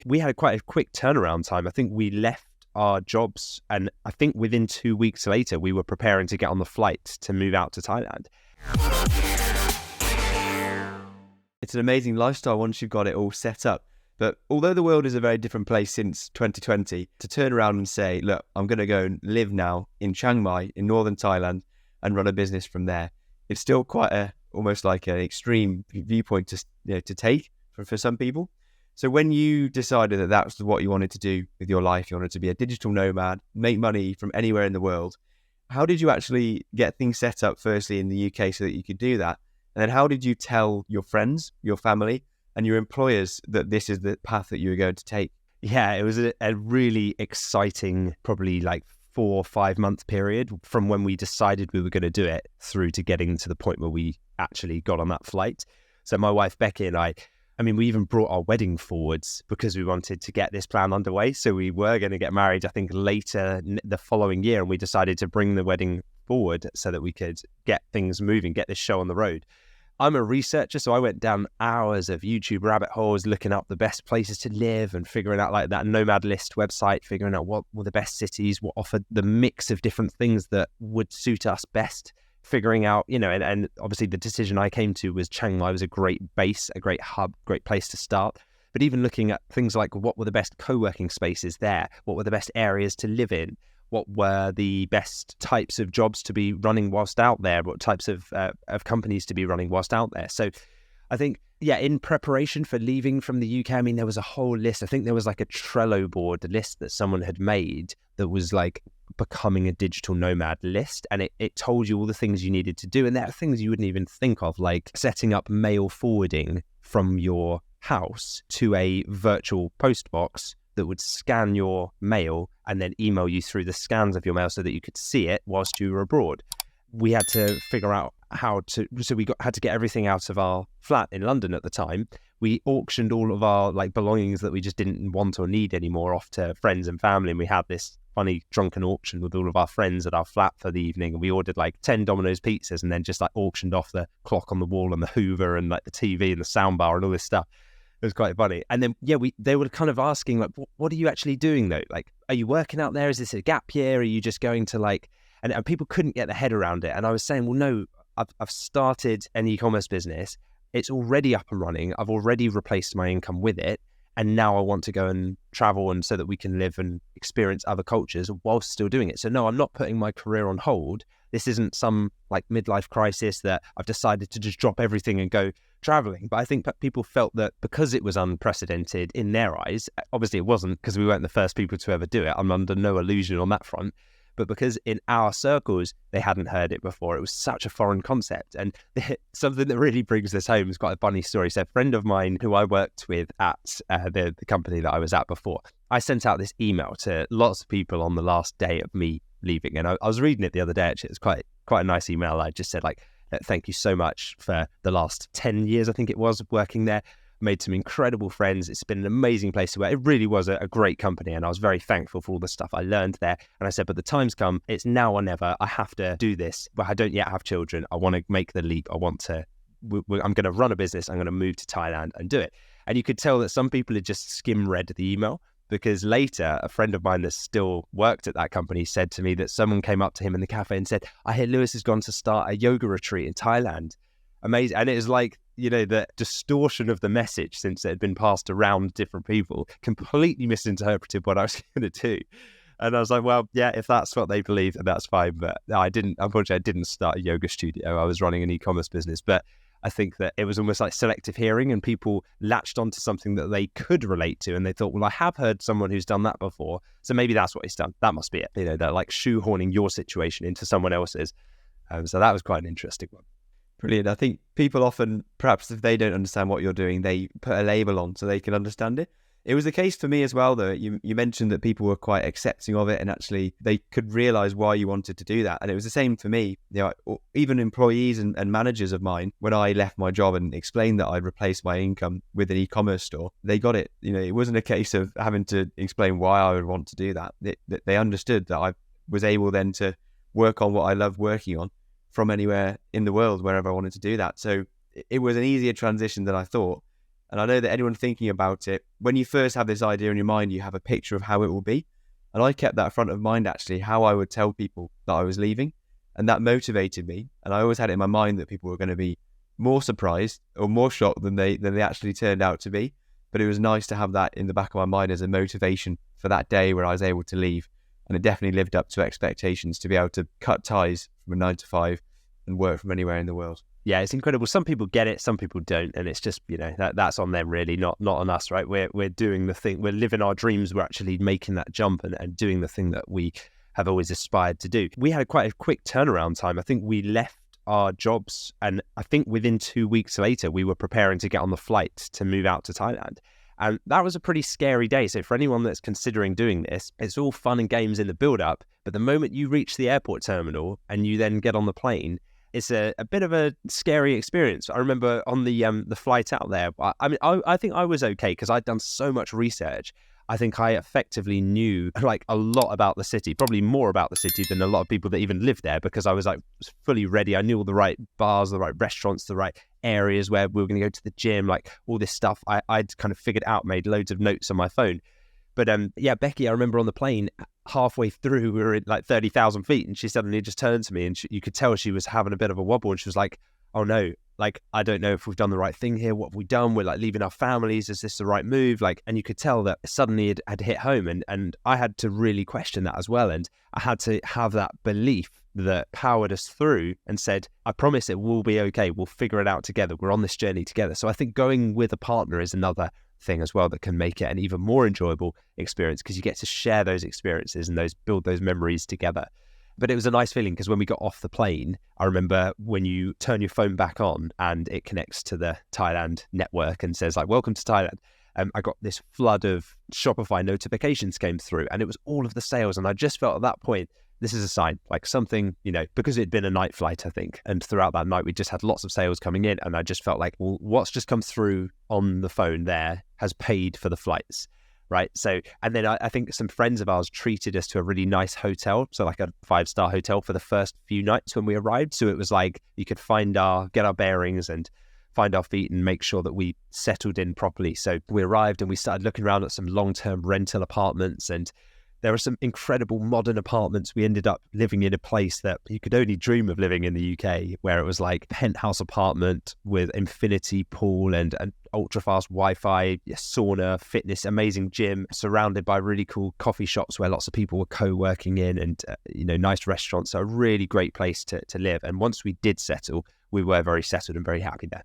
we had quite a quick turnaround time. I think we left our jobs, and I think within 2 weeks later, we were preparing to get on the flight to move out to Thailand. It's an amazing lifestyle once you've got it all set up. But although the world is a very different place since 2020, to turn around and say, look, I'm going to go and live now in Chiang Mai in northern Thailand and run a business from there, it's still quite almost like an extreme viewpoint to take for some people. So when you decided that that's what you wanted to do with your life, you wanted to be a digital nomad, make money from anywhere in the world, how did you actually get things set up firstly in the UK so that you could do that? And then how did you tell your friends, your family, and your employers that this is the path that you were going to take? Yeah, it was a really exciting, probably like 4 or 5 month period from when we decided we were going to do it through to getting to the point where we actually got on that flight. So my wife, Becky, and I mean, we even brought our wedding forwards because we wanted to get this plan underway. So we were going to get married, I think, later the following year. And we decided to bring the wedding forward so that we could get things moving, get this show on the road. I'm a researcher, so I went down hours of YouTube rabbit holes looking up the best places to live and figuring out like that Nomad List website, figuring out what were the best cities, what offered the mix of different things that would suit us best. Figuring out, and obviously the decision I came to was Chiang Mai was a great base, a great hub, great place to start. But even looking at things like what were the best co-working spaces there, what were the best areas to live in, what were the best types of jobs to be running whilst out there, what types of companies to be running whilst out there. So I think, in preparation for leaving from the UK, I mean, there was a whole list. I think there was like a Trello board list that someone had made that was like becoming a digital nomad list. And it told you all the things you needed to do. And there are things you wouldn't even think of, like setting up mail forwarding from your house to a virtual post box that would scan your mail and then email you through the scans of your mail so that you could see it whilst you were abroad. We had to figure out had to get everything out of our flat in London at the time. We auctioned all of our belongings that we just didn't want or need anymore off to friends and family. And we had this funny drunken auction with all of our friends at our flat for the evening. And we ordered 10 Domino's pizzas and then just auctioned off the clock on the wall and the Hoover and the TV and the soundbar and all this stuff. It was quite funny. And then, they were kind of asking, what are you actually doing though? Are you working out there? Is this a gap year? Are you just going to and people couldn't get their head around it. And I was saying, well, no, I've started an e-commerce business. It's already up and running. I've already replaced my income with it. And now I want to go and travel and so that we can live and experience other cultures whilst still doing it. So no, I'm not putting my career on hold. This isn't some midlife crisis that I've decided to just drop everything and go traveling. But I think that people felt that because it was unprecedented in their eyes, obviously it wasn't because we weren't the first people to ever do it. I'm under no illusion on that front. But because in our circles, they hadn't heard it before. It was such a foreign concept. And something that really brings this home is quite a funny story. So a friend of mine who I worked with at the company that I was at before, I sent out this email to lots of people on the last day of me leaving. And I was reading it the other day, actually. It was quite a nice email. I just said, thank you so much for the last 10 years, I think it was, working there. Made some incredible friends. It's been an amazing place to work. It really was a great company, and I was very thankful for all the stuff I learned there. And I said, but the time's come. It's now or never. I have to do this, but I don't yet have children. I want to make the leap. I'm going to run a business. I'm going to move to Thailand and do it. And you could tell that some people had just skim-read the email, because later a friend of mine that still worked at that company said to me that someone came up to him in the cafe and said, I hear Lewis has gone to start a yoga retreat in Thailand. Amazing. And it was the distortion of the message, since it had been passed around different people, completely misinterpreted what I was going to do. And I was like, well, yeah, if that's what they believe, then that's fine. But no, unfortunately, I didn't start a yoga studio. I was running an e-commerce business. But I think that it was almost like selective hearing, and people latched onto something that they could relate to. And they thought, well, I have heard someone who's done that before, so maybe that's what he's done. That must be it. They're shoehorning your situation into someone else's. So that was quite an interesting one. Brilliant. I think people often, perhaps if they don't understand what you're doing, they put a label on so they can understand it. It was the case for me as well, though. You mentioned that people were quite accepting of it, and actually they could realize why you wanted to do that. And it was the same for me. Even employees and managers of mine, when I left my job and explained that I'd replaced my income with an e-commerce store, they got it. It wasn't a case of having to explain why I would want to do that. They understood that I was able then to work on what I love working on from anywhere in the world, wherever I wanted to do that. So it was an easier transition than I thought. And I know that anyone thinking about it, when you first have this idea in your mind, you have a picture of how it will be. And I kept that front of mind, actually, how I would tell people that I was leaving. And that motivated me. And I always had it in my mind that people were going to be more surprised or more shocked than they actually turned out to be. But it was nice to have that in the back of my mind as a motivation for that day where I was able to leave. And it definitely lived up to expectations to be able to cut ties from a 9 to 5 and work from anywhere in the world. Yeah, it's incredible. Some people get it, some people don't, and it's just, that's on them really, not on us, right? We're doing the thing, we're living our dreams, we're actually making that jump and doing the thing that we have always aspired to do. We had quite a quick turnaround time. I think we left our jobs, and I think within 2 weeks later, we were preparing to get on the flight to move out to Thailand. And that was a pretty scary day. So for anyone that's considering doing this, it's all fun and games in the build-up, but the moment you reach the airport terminal and you then get on the plane, it's a bit of a scary experience. I remember on the flight out there, I think I was okay because I'd done so much research. I think I effectively knew like a lot about the city, probably more about the city than a lot of people that even lived there, because I was like fully ready. I knew all the right bars, the right restaurants, the right areas where we were going to go to the gym, like all this stuff. I'd kind of figured out, made loads of notes on my phone. But Becky, I remember on the plane, halfway through, we were at like 30,000 feet, and she suddenly just turned to me, and you could tell she was having a bit of a wobble, and she was like, oh no, like, I don't know if we've done the right thing here. What have we done? We're like leaving our families. Is this the right move? Like, and you could tell that suddenly it had hit home, and I had to really question that as well. And I had to have that belief that powered us through and said, I promise it will be okay. We'll figure it out together. We're on this journey together. So I think going with a partner is another thing as well that can make it an even more enjoyable experience, because you get to share those experiences and build those memories together. But it was a nice feeling because when we got off the plane, I remember when you turn your phone back on and it connects to the Thailand network and says like, welcome to Thailand. I got this flood of Shopify notifications came through, and it was all of the sales. And I just felt at that point, this is a sign, like something, because it'd been a night flight, I think. And throughout that night, we just had lots of sales coming in. And I just felt like, well, what's just come through on the phone there has paid for the flights. Right. So, and then I think some friends of ours treated us to a really nice hotel. So like a 5-star hotel for the first few nights when we arrived. So it was like you could get our bearings and find our feet and make sure that we settled in properly. So we arrived and we started looking around at some long-term rental apartments, and there were some incredible modern apartments. We ended up living in a place that you could only dream of living in the UK, where it was like penthouse apartment with infinity pool and ultra-fast Wi-Fi, sauna, fitness, amazing gym, surrounded by really cool coffee shops where lots of people were co-working in, and nice restaurants. So a really great place to live. And once we did settle, we were very settled and very happy there.